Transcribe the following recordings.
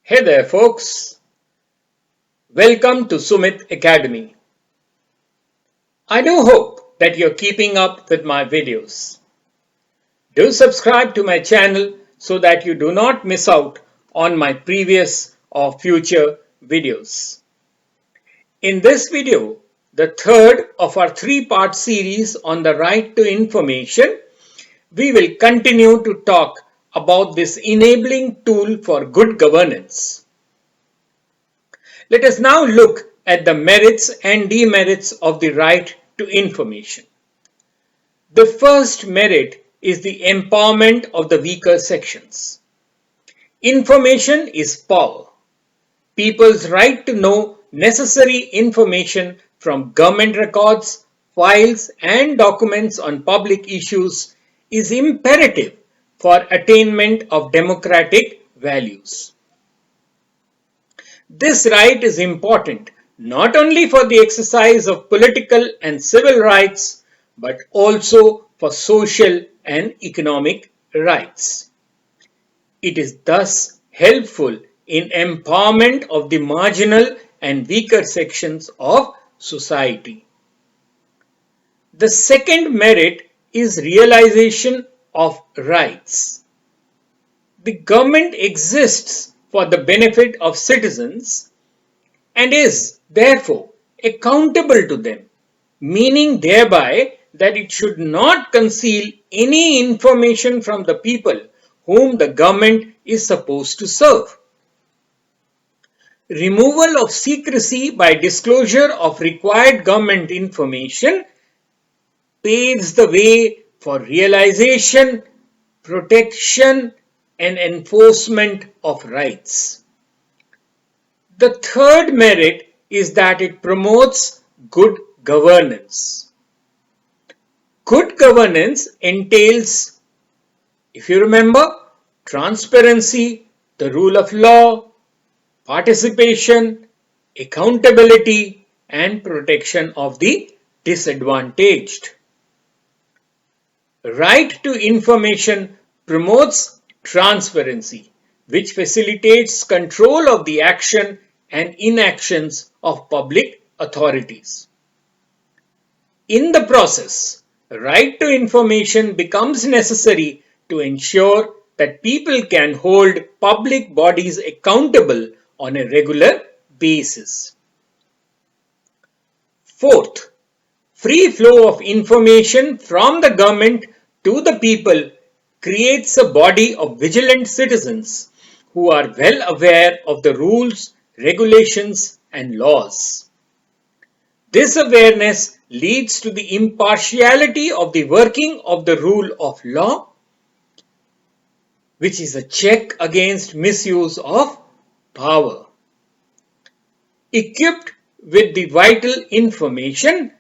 Hey there folks, welcome to Sumit Academy. I do hope that you're keeping up with my videos. Do subscribe to my channel so that you do not miss out on my previous or future videos. In this video, the third of our three-part series on the right to information, we will continue to talk about this enabling tool for good governance. Let us now look at the merits and demerits of the right to information. The first merit is the empowerment of the weaker sections. Information is power. People's right to know necessary information from government records, files, and documents on public issues is imperative for attainment of democratic values. This right is important not only for the exercise of political and civil rights, but also for social and economic rights. It is thus helpful in empowerment of the marginal and weaker sections of society. The second merit is realization of rights. The government exists for the benefit of citizens and is therefore accountable to them, meaning thereby that it should not conceal any information from the people whom the government is supposed to serve. Removal of secrecy by disclosure of required government information paves the way for realization, protection, and enforcement of rights. The third merit is that it promotes good governance. Good governance entails, if you remember, transparency, the rule of law, participation, accountability, and protection of the disadvantaged. Right to information promotes transparency, which facilitates control of the action and inactions of public authorities. In the process, right to information becomes necessary to ensure that people can hold public bodies accountable on a regular basis. Fourth, free flow of information from the government to the people creates a body of vigilant citizens who are well aware of the rules, regulations, and laws. This awareness leads to the impartiality of the working of the rule of law, which is a check against misuse of power. Equipped with the vital information,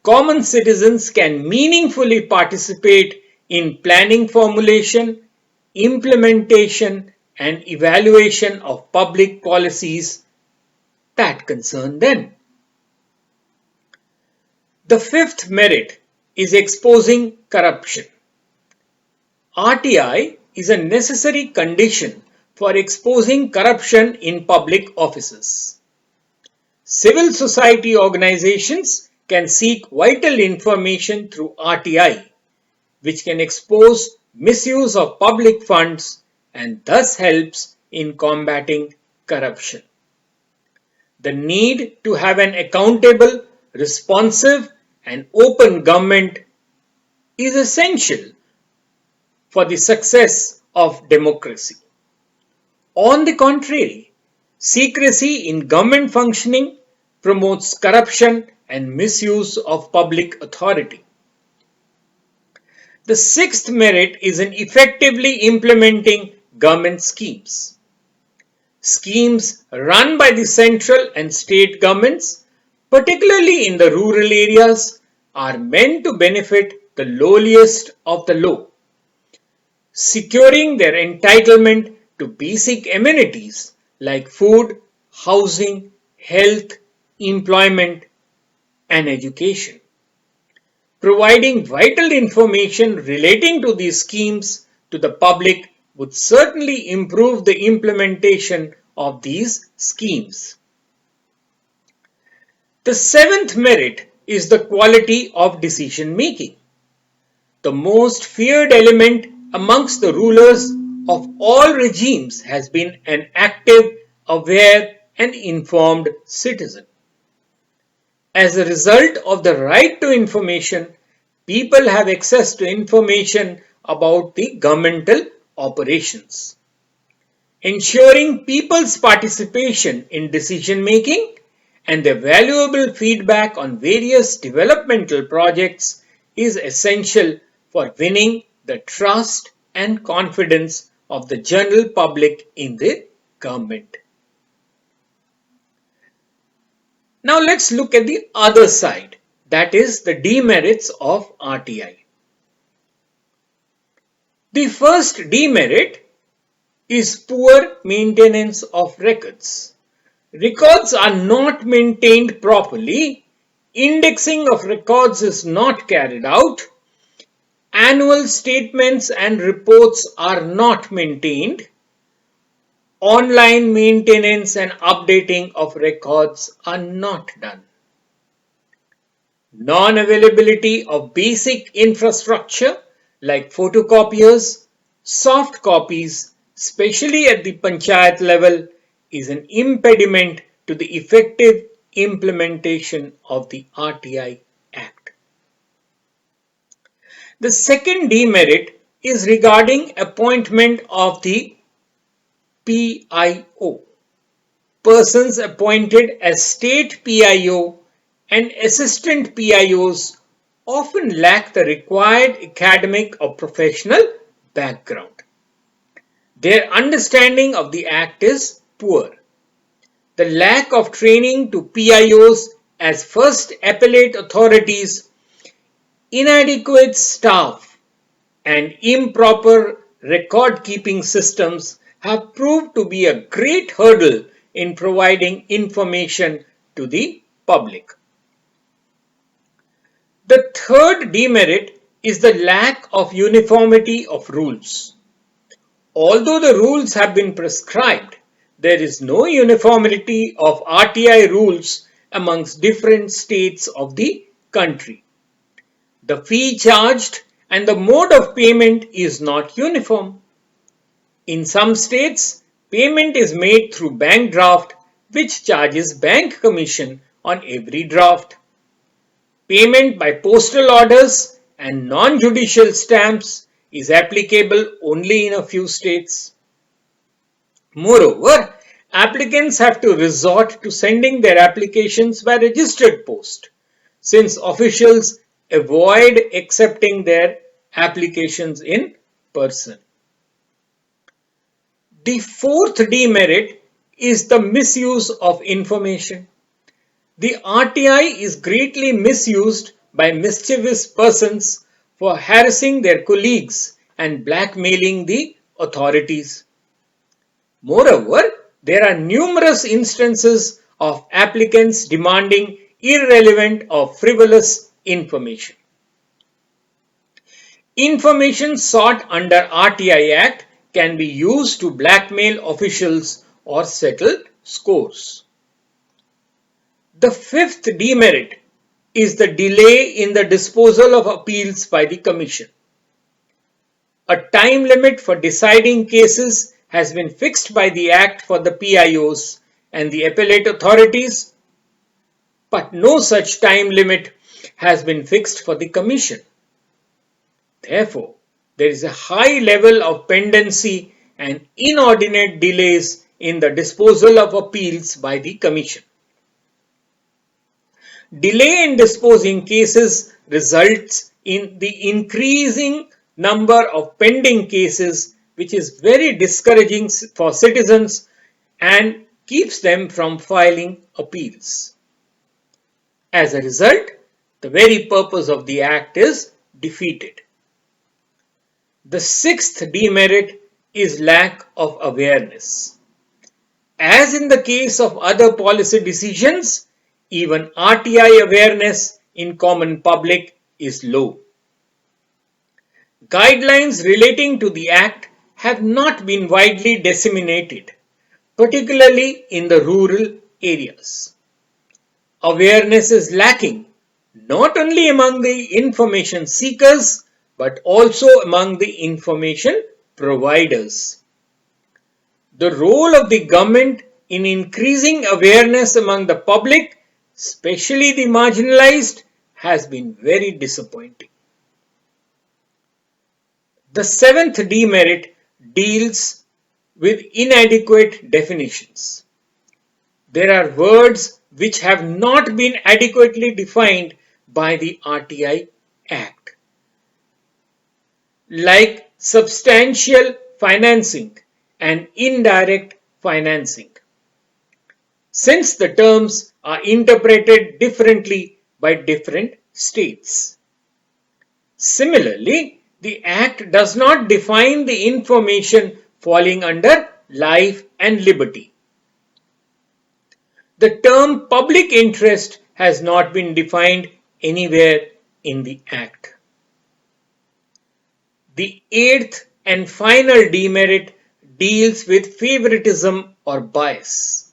common citizens can meaningfully participate in planning formulation, implementation, and evaluation of public policies that concern them. The fifth merit is exposing corruption. RTI is a necessary condition for exposing corruption in public offices. Civil society organizations can seek vital information through RTI, which can expose misuse of public funds and thus helps in combating corruption. The need to have an accountable, responsive, and open government is essential for the success of democracy. On the contrary, secrecy in government functioning promotes corruption and misuse of public authority. The sixth merit is in effectively implementing government schemes. Schemes run by the central and state governments, particularly in the rural areas, are meant to benefit the lowliest of the low, securing their entitlement to basic amenities like food, housing, health, employment, and education. Providing vital information relating to these schemes to the public would certainly improve the implementation of these schemes. The seventh merit is the quality of decision making. The most feared element amongst the rulers of all regimes has been an active, aware, and informed citizen. As a result of the right to information, people have access to information about the governmental operations. Ensuring people's participation in decision making and their valuable feedback on various developmental projects is essential for winning the trust and confidence of the general public in the government. Now let's look at the other side, that is the demerits of RTI. The first demerit is poor maintenance of records. Records are not maintained properly, indexing of records is not carried out, annual statements and reports are not maintained, online maintenance and updating of records are not done. Non-availability of basic infrastructure like photocopiers, soft copies, especially at the panchayat level, is an impediment to the effective implementation of the RTI Act. The second demerit is regarding appointment of the PIO. Persons appointed as state PIO and assistant PIOs often lack the required academic or professional background. Their understanding of the Act is poor. The lack of training to PIOs as first appellate authorities, inadequate staff, and improper record-keeping systems have proved to be a great hurdle in providing information to the public. The third demerit is the lack of uniformity of rules. Although the rules have been prescribed, there is no uniformity of RTI rules amongst different states of the country. The fee charged and the mode of payment is not uniform. In some states, payment is made through bank draft, which charges bank commission on every draft. Payment by postal orders and non-judicial stamps is applicable only in a few states. Moreover, applicants have to resort to sending their applications by registered post, since officials avoid accepting their applications in person. The fourth demerit is the misuse of information. The RTI is greatly misused by mischievous persons for harassing their colleagues and blackmailing the authorities. Moreover, there are numerous instances of applicants demanding irrelevant or frivolous information. Information sought under RTI Act can be used to blackmail officials or settle scores. The fifth demerit is the delay in the disposal of appeals by the Commission. A time limit for deciding cases has been fixed by the Act for the PIOs and the appellate authorities, but no such time limit has been fixed for the Commission. Therefore, there is a high level of pendency and inordinate delays in the disposal of appeals by the Commission. Delay in disposing cases results in the increasing number of pending cases, which is very discouraging for citizens and keeps them from filing appeals. As a result, the very purpose of the Act is defeated. The sixth demerit is lack of awareness. As in the case of other policy decisions, even RTI awareness in common public is low. Guidelines relating to the Act have not been widely disseminated. particularly in the rural areas. Awareness is lacking not only among the information seekers but also among the information providers. The role of the government in increasing awareness among the public, especially the marginalized, has been very disappointing. The seventh demerit deals with inadequate definitions. There are words which have not been adequately defined by the RTI Act, like substantial financing and indirect financing, since the terms are interpreted differently by different states. Similarly, the Act does not define the information falling under life and liberty. The term public interest has not been defined anywhere in the Act. The eighth and final demerit deals with favoritism or bias.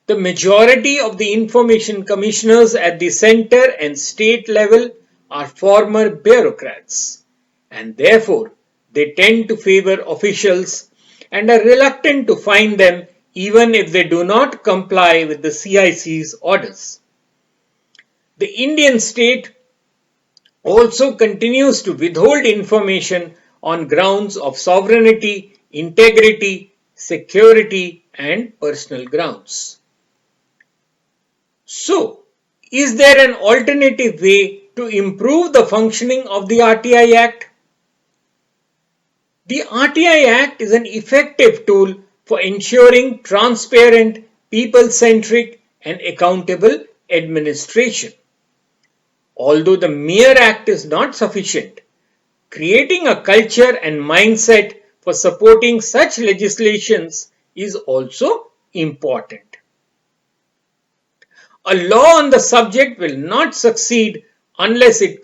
The majority of the information commissioners at the center and state level are former bureaucrats, and therefore they tend to favor officials and are reluctant to fine them even if they do not comply with the CIC's orders. The Indian state also continues to withhold information on grounds of sovereignty, integrity, security, and personal grounds. So, is there an alternative way to improve the functioning of the RTI Act? The RTI Act is an effective tool for ensuring transparent, people-centric, and accountable administration. Although the mere act is not sufficient, creating a culture and mindset for supporting such legislations is also important. A law on the subject will not succeed unless it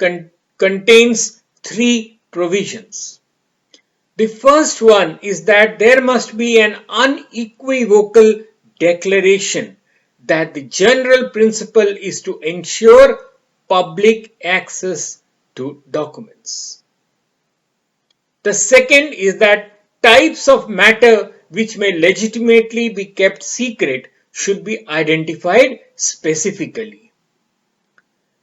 contains three provisions. The first one is that there must be an unequivocal declaration that the general principle is to ensure public access to documents. The second is that types of matter which may legitimately be kept secret should be identified specifically.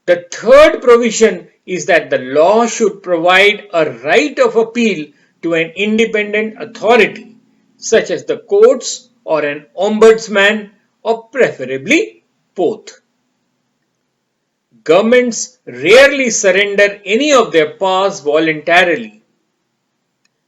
The third provision is that the law should provide a right of appeal to an independent authority, such as the courts or an ombudsman, or preferably both. Governments rarely surrender any of their powers voluntarily.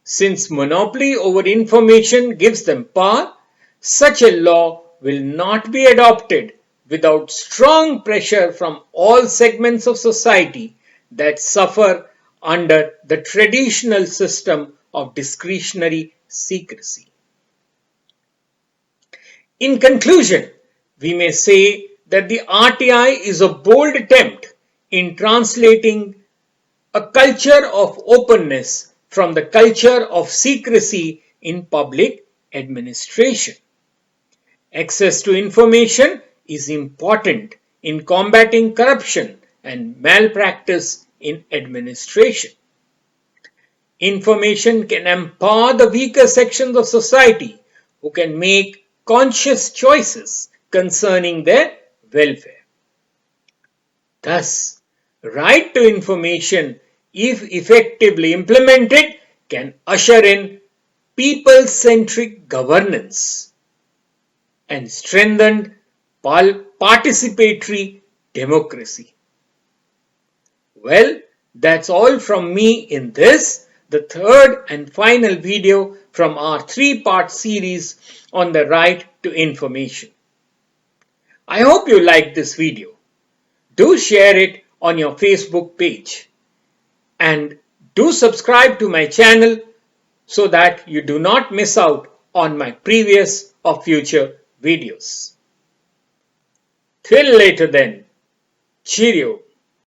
Since monopoly over information gives them power, such a law will not be adopted without strong pressure from all segments of society that suffer under the traditional system of discretionary secrecy. In conclusion, we may say that the RTI is a bold attempt in translating a culture of openness from the culture of secrecy in public administration. Access to information is important in combating corruption and malpractice in administration. Information can empower the weaker sections of society who can make conscious choices concerning their welfare. Thus, right to information, if effectively implemented, can usher in people-centric governance and strengthened participatory democracy. Well, that's all from me in this, the third and final video from our three-part series on the right to information. I hope you liked this video. Do share it on your Facebook page and do subscribe to my channel so that you do not miss out on my previous or future videos. Till later then, cheerio.